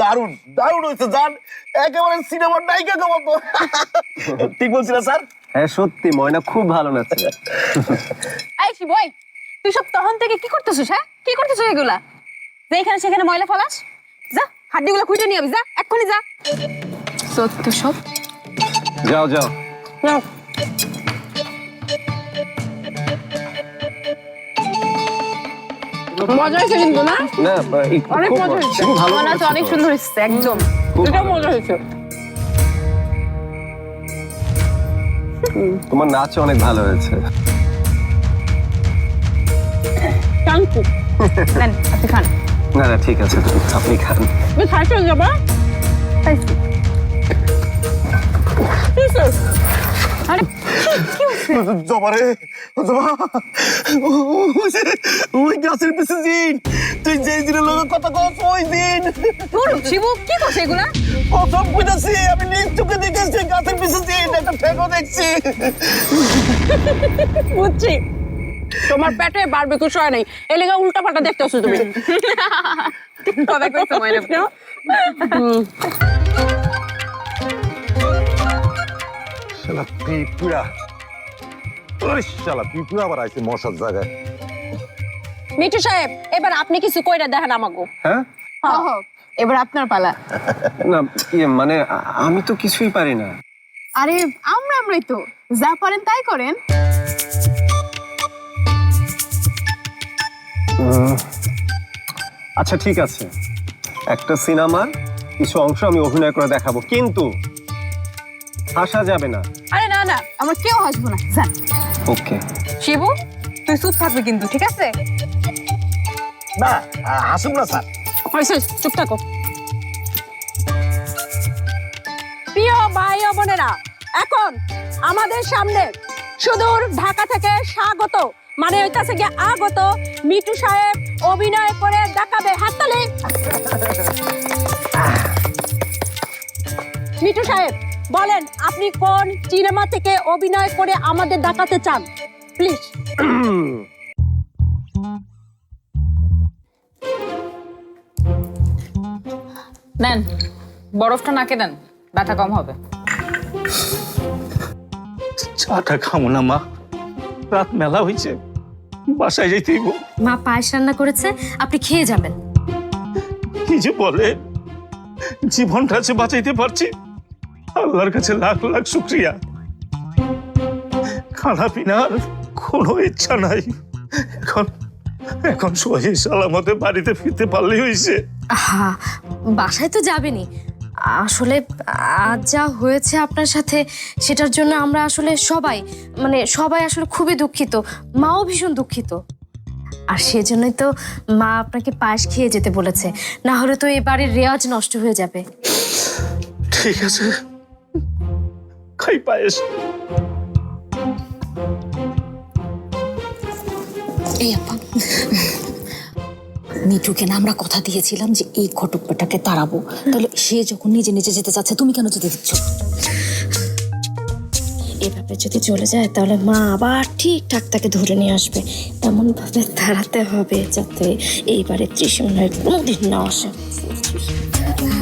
দারুণ দারুণ হয়েছে জান, একেবারে সিনেমার নায়িকা মতো। ঠিক বলছি না স্যার? হ্যাঁ সত্যি ময়না খুব ভালো নাচছে। এই শিবই, তুই সব তখন থেকে কি করতেছিস? হ্যাঁ, কি করতেছিস এগুলা? যেখানে সেখানে ময়লা ফলাস, যা হাড্ডিগুলো খুঁটে নিয়ে আবি, যা এক্ষুনি যা। সত্য সব যাও যাও। মজা হয়েছে কিন্তু না? না অনেক মজা হয়েছে, আমার নাচ অনেক সুন্দর হয়েছে, একদম এটা মজা হয়েছে। তোমার নাচ অনেক ভালো হয়েছে। Thank you. নেন আপনি খান। না না ঠিক আছে, আপনি খান। তুমি খাইতে যাবা? খাইছি। আরে কি হচ্ছে? জবারে জবা, ওই গাছের পিছে জিন, তুই যে দিনের লোকের কথা কস ওই দিন। ধুর শিবু, কি করছে এগুলা? প্রথম বুঝেছি, আমি নিজ চোখে দেখেছি গাছের পিছে জিন, একটা ঠেকো দেখছি। বুঝছি, তোমার পেটে বারবিকিউ হয় নাই, এই লেগে উল্টা পাল্টা দেখতেছো তুমি। কথা কইছো ময়না। শালা পিঁপড়া, ওই শালা পিঁপড়া আবার আইছে মশার জায়গায়। মিঠু সাহেব, এবার আপনি কিছু কইরা দেখেন আমাগো। হ্যাঁ এবার আপনার পালা। না মানে আমি তো কিছুই পারি না। আরে আমরাই তো, যা পারেন তাই করেন। আচ্ছা ঠিক আছে, একটা সিনেমার কিছু অংশ আমি অভিনয় করে দেখাবো, কিন্তু হাসা যাবে না। আরে না না, আমরা কেউ হাসবো না, জান। ওকে শিবু, তুই চুপ থাকবি কিন্তু, ঠিক আছে? না হাসুন না স্যার। হয়েছে, চুপ থাকো। প্রিয় ভাই ও বোনেরা, এখন আমাদের সামনে সুদূর ঢাকা থেকে স্বাগত, মানে হইতাছে গিয়ে আগত মিঠু সাহেব অভিনয় করে দেখাবে। হাততালি। মিঠু সাহেব বলেন, আপনি কোন সিনেমা থেকে অভিনয় করে আমাদের দেখাতে চান, প্লিজ। নেন, বরফটা নাকে দেন, ব্যথা কম হবে। চাটা খামো না মা, রাত মেলা হয়েছে, বাসায় যাইতে হইব। মা পায়েস রান্না করেছে, আপনি খেয়ে যাবেন। কি যে বলে, জীবনটা আছে বাঁচাইতে পারছি, আল্লাহর কাছে লাখ লাখ শুক্রিয়া। খানা পিনার কোনো ইচ্ছা নাই, এখন এখন সহি সালামতে বাড়িতে ফিরতে পারলেই হয়েছে। আহা, বাসায় তো যাবেনই। আসলে আজ যা হয়েছে আপনার সাথে, সেটার জন্য আমরা আসলে সবাই আসলে খুবই দুঃখিত, মাও ভীষণ দুঃখিত। আর সেজন্যই তো মা আপনাকে পায়েস খেয়ে যেতে বলেছে, না হলে তো এই বাড়ির রেওয়াজ নষ্ট হয়ে যাবে। ঠিক আছে, খাই পায়েস। এই আপা, মিঠুকে না আমরা কথা দিয়েছিলাম যে এই ঘটকটাকে তাড়াবো, তাহলে সে যখন নিজে নিজে যেতে চাচ্ছে, তুমি কেন যেতে দিচ্ছ? এভাবে যদি চলে যায় তাহলে মা আবার ঠিকঠাক তাকে ধরে নিয়ে আসবে। এমন ভাবে তাড়াতে হবে যাতে এইবারে ত্রিশূল কোনোদিন না আসে।